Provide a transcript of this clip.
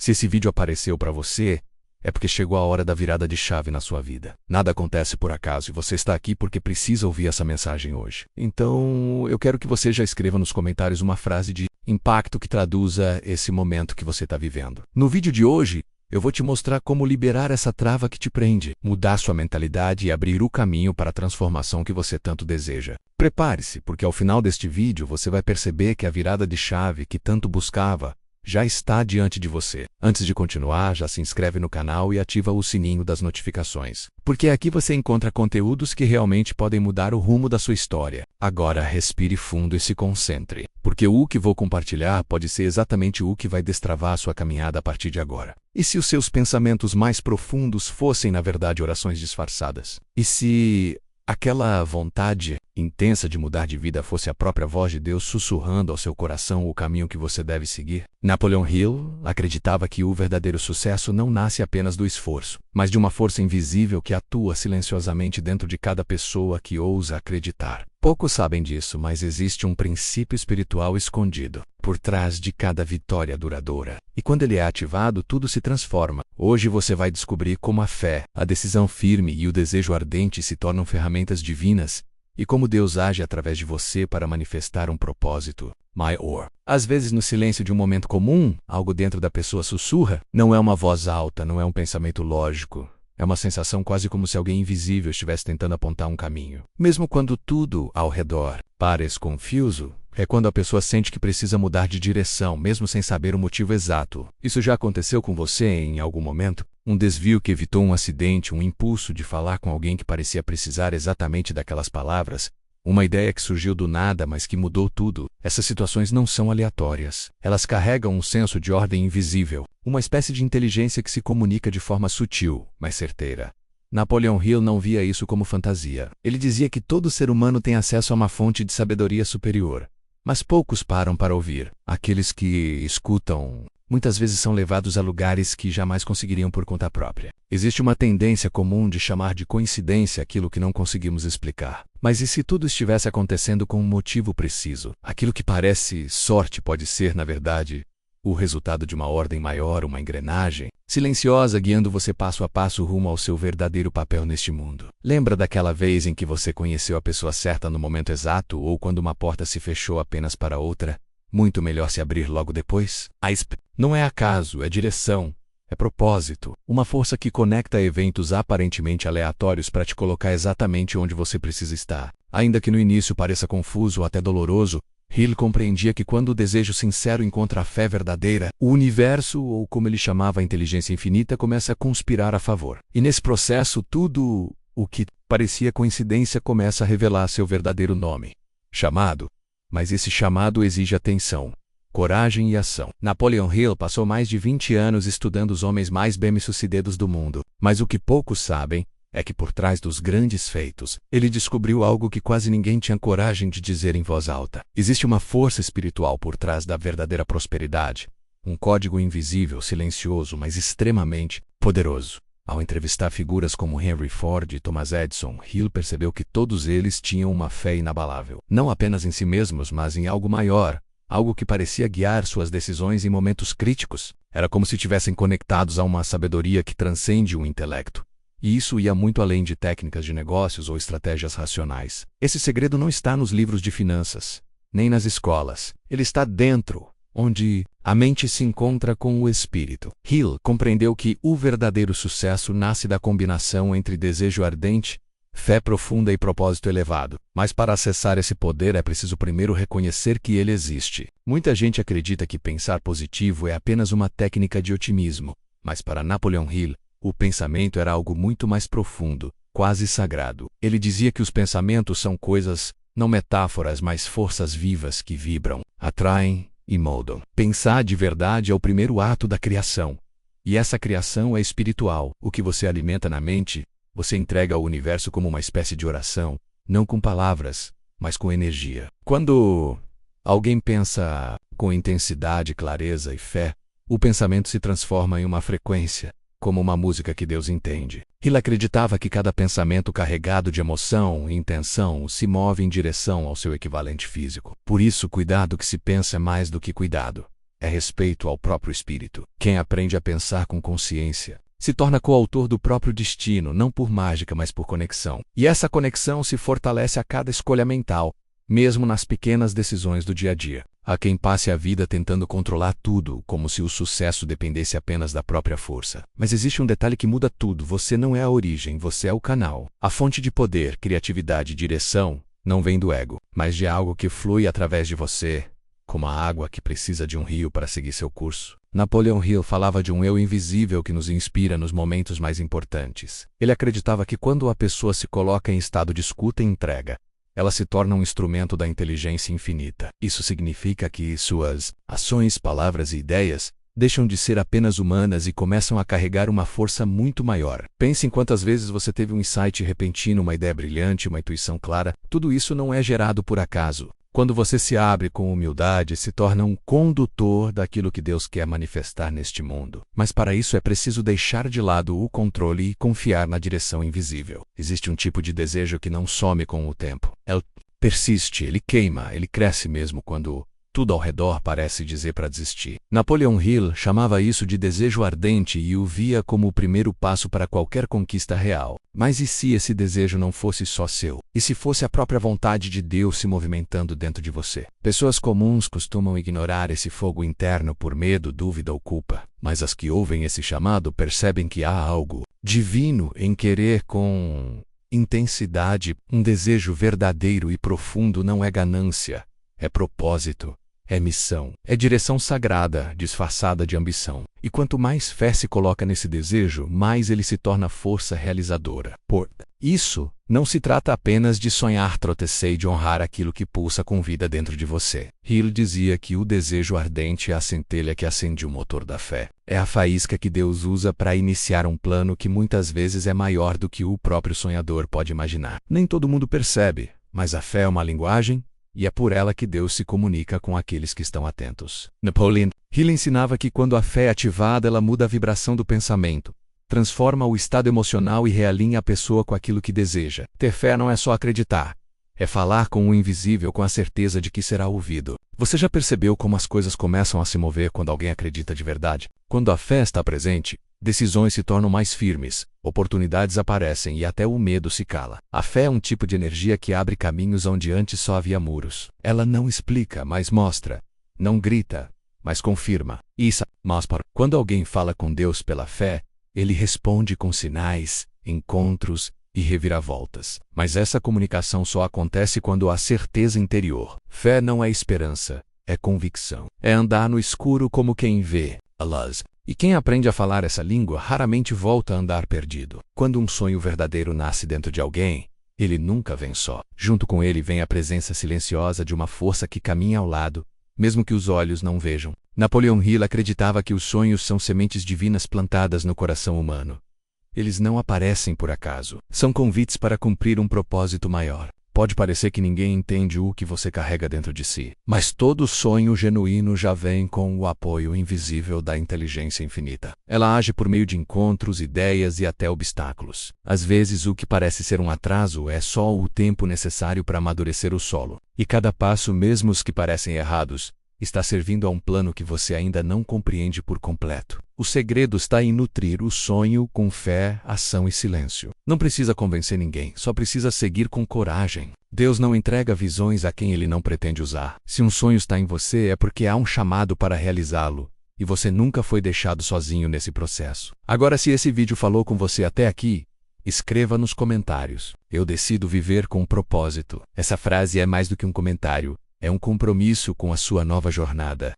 Se esse vídeo apareceu para você, é porque chegou a hora da virada de chave na sua vida. Nada acontece por acaso e você está aqui porque precisa ouvir essa mensagem hoje. Então, eu quero que você já escreva nos comentários uma frase de impacto que traduza esse momento que você está vivendo. No vídeo de hoje, eu vou te mostrar como liberar essa trava que te prende, mudar sua mentalidade e abrir o caminho para a transformação que você tanto deseja. Prepare-se, porque ao final deste vídeo você vai perceber que a virada de chave que tanto buscava já está diante de você. Antes de continuar, já se inscreve no canal e ativa o sininho das notificações, porque aqui você encontra conteúdos que realmente podem mudar o rumo da sua história. Agora respire fundo e se concentre, porque o que vou compartilhar pode ser exatamente o que vai destravar a sua caminhada a partir de agora. E se os seus pensamentos mais profundos fossem, na verdade, orações disfarçadas? E se aquela vontade intensa de mudar de vida fosse a própria voz de Deus sussurrando ao seu coração o caminho que você deve seguir? Napoleon Hill acreditava que o verdadeiro sucesso não nasce apenas do esforço, mas de uma força invisível que atua silenciosamente dentro de cada pessoa que ousa acreditar. Poucos sabem disso, mas existe um princípio espiritual escondido por trás de cada vitória duradoura. E quando ele é ativado, tudo se transforma. Hoje você vai descobrir como a fé, a decisão firme e o desejo ardente se tornam ferramentas divinas, e como Deus age através de você para manifestar um propósito maior. Às vezes, no silêncio de um momento comum, algo dentro da pessoa sussurra. Não é uma voz alta, não é um pensamento lógico. É uma sensação quase como se alguém invisível estivesse tentando apontar um caminho. Mesmo quando tudo ao redor parece confuso, é quando a pessoa sente que precisa mudar de direção, mesmo sem saber o motivo exato. Isso já aconteceu com você em algum momento? Um desvio que evitou um acidente, um impulso de falar com alguém que parecia precisar exatamente daquelas palavras, uma ideia que surgiu do nada, mas que mudou tudo. Essas situações não são aleatórias. Elas carregam um senso de ordem invisível, uma espécie de inteligência que se comunica de forma sutil, mas certeira. Napoleon Hill não via isso como fantasia. Ele dizia que todo ser humano tem acesso a uma fonte de sabedoria superior. Mas poucos param para ouvir. Aqueles que escutam muitas vezes são levados a lugares que jamais conseguiriam por conta própria. Existe uma tendência comum de chamar de coincidência aquilo que não conseguimos explicar. Mas e se tudo estivesse acontecendo com um motivo preciso? Aquilo que parece sorte pode ser, na verdade, o resultado de uma ordem maior, uma engrenagem silenciosa guiando você passo a passo rumo ao seu verdadeiro papel neste mundo. Lembra daquela vez em que você conheceu a pessoa certa no momento exato ou quando uma porta se fechou apenas para outra? Muito melhor se abrir logo depois? Não é acaso, é direção, é propósito. Uma força que conecta eventos aparentemente aleatórios para te colocar exatamente onde você precisa estar. Ainda que no início pareça confuso ou até doloroso, Hill compreendia que quando o desejo sincero encontra a fé verdadeira, o universo, ou como ele chamava a inteligência infinita, começa a conspirar a favor. E nesse processo, tudo o que parecia coincidência começa a revelar seu verdadeiro nome. Chamado. Mas esse chamado exige atenção, coragem e ação. Napoleon Hill passou mais de 20 anos estudando os homens mais bem-sucedidos do mundo. Mas o que poucos sabem é que por trás dos grandes feitos, ele descobriu algo que quase ninguém tinha coragem de dizer em voz alta. Existe uma força espiritual por trás da verdadeira prosperidade. Um código invisível, silencioso, mas extremamente poderoso. Ao entrevistar figuras como Henry Ford e Thomas Edison, Hill percebeu que todos eles tinham uma fé inabalável. Não apenas em si mesmos, mas em algo maior, algo que parecia guiar suas decisões em momentos críticos. Era como se estivessem conectados a uma sabedoria que transcende o intelecto. E isso ia muito além de técnicas de negócios ou estratégias racionais. Esse segredo não está nos livros de finanças, nem nas escolas. Ele está dentro, onde a mente se encontra com o espírito. Hill compreendeu que o verdadeiro sucesso nasce da combinação entre desejo ardente, fé profunda e propósito elevado. Mas para acessar esse poder é preciso primeiro reconhecer que ele existe. Muita gente acredita que pensar positivo é apenas uma técnica de otimismo, mas para Napoleon Hill, o pensamento era algo muito mais profundo, quase sagrado. Ele dizia que os pensamentos são coisas, não metáforas, mas forças vivas que vibram, atraem e moldam. Pensar de verdade é o primeiro ato da criação. E essa criação é espiritual. O que você alimenta na mente, você entrega ao universo como uma espécie de oração, não com palavras, mas com energia. Quando alguém pensa com intensidade, clareza e fé, o pensamento se transforma em uma frequência, como uma música que Deus entende. Hill acreditava que cada pensamento carregado de emoção e intenção se move em direção ao seu equivalente físico. Por isso, cuidado que se pensa é mais do que cuidado. é respeito ao próprio espírito. Quem aprende a pensar com consciência se torna coautor do próprio destino, não por mágica, mas por conexão. E essa conexão se fortalece a cada escolha mental, mesmo nas pequenas decisões do dia a dia. Há quem passe a vida tentando controlar tudo, como se o sucesso dependesse apenas da própria força. Mas existe um detalhe que muda tudo: você não é a origem, você é o canal. A fonte de poder, criatividade e direção não vem do ego, mas de algo que flui através de você, como a água que precisa de um rio para seguir seu curso. Napoleon Hill falava de um eu invisível que nos inspira nos momentos mais importantes. Ele acreditava que quando a pessoa se coloca em estado de escuta e entrega, ela se torna um instrumento da inteligência infinita. Isso significa que suas ações, palavras e ideias deixam de ser apenas humanas e começam a carregar uma força muito maior. Pense em quantas vezes você teve um insight repentino, uma ideia brilhante, uma intuição clara. Tudo isso não é gerado por acaso. Quando você se abre com humildade, se torna um condutor daquilo que Deus quer manifestar neste mundo. Mas para isso é preciso deixar de lado o controle e confiar na direção invisível. Existe um tipo de desejo que não some com o tempo. Ele persiste, ele queima, ele cresce mesmo quando tudo ao redor parece dizer para desistir. Napoleon Hill chamava isso de desejo ardente e o via como o primeiro passo para qualquer conquista real. Mas e se esse desejo não fosse só seu? E se fosse a própria vontade de Deus se movimentando dentro de você? Pessoas comuns costumam ignorar esse fogo interno por medo, dúvida ou culpa. Mas as que ouvem esse chamado percebem que há algo divino em querer com intensidade. Um desejo verdadeiro e profundo não é ganância, é propósito. É missão, é direção sagrada, disfarçada de ambição. E quanto mais fé se coloca nesse desejo, mais ele se torna força realizadora. Por isso, não se trata apenas de sonhar, trotecer e de honrar aquilo que pulsa com vida dentro de você. Hill dizia que o desejo ardente é a centelha que acende o motor da fé. É a faísca que Deus usa para iniciar um plano que muitas vezes é maior do que o próprio sonhador pode imaginar. Nem todo mundo percebe, mas a fé é uma linguagem, e é por ela que Deus se comunica com aqueles que estão atentos. Napoleon Hill ensinava que quando a fé é ativada, ela muda a vibração do pensamento, transforma o estado emocional e realinha a pessoa com aquilo que deseja. Ter fé não é só acreditar, é falar com o invisível com a certeza de que será ouvido. Você já percebeu como as coisas começam a se mover quando alguém acredita de verdade? Quando a fé está presente, decisões se tornam mais firmes, oportunidades aparecem e até o medo se cala. A fé é um tipo de energia que abre caminhos onde antes só havia muros. Ela não explica, mas mostra. Não grita, mas confirma. Quando alguém fala com Deus pela fé, ele responde com sinais, encontros e reviravoltas. Mas essa comunicação só acontece quando há certeza interior. Fé não é esperança, é convicção. É andar no escuro como quem vê. E quem aprende a falar essa língua raramente volta a andar perdido. Quando um sonho verdadeiro nasce dentro de alguém, ele nunca vem só. Junto com ele vem a presença silenciosa de uma força que caminha ao lado, mesmo que os olhos não vejam. Napoleon Hill acreditava que os sonhos são sementes divinas plantadas no coração humano. Eles não aparecem por acaso. São convites para cumprir um propósito maior. Pode parecer que ninguém entende o que você carrega dentro de si, mas todo sonho genuíno já vem com o apoio invisível da inteligência infinita. Ela age por meio de encontros, ideias e até obstáculos. Às vezes, o que parece ser um atraso é só o tempo necessário para amadurecer o solo. E cada passo, mesmo os que parecem errados, está servindo a um plano que você ainda não compreende por completo. O segredo está em nutrir o sonho com fé, ação e silêncio. Não precisa convencer ninguém, só precisa seguir com coragem. Deus não entrega visões a quem Ele não pretende usar. Se um sonho está em você, é porque há um chamado para realizá-lo, e você nunca foi deixado sozinho nesse processo. Agora, se esse vídeo falou com você até aqui, escreva nos comentários: eu decido viver com propósito. Essa frase é mais do que um comentário. É um compromisso com a sua nova jornada.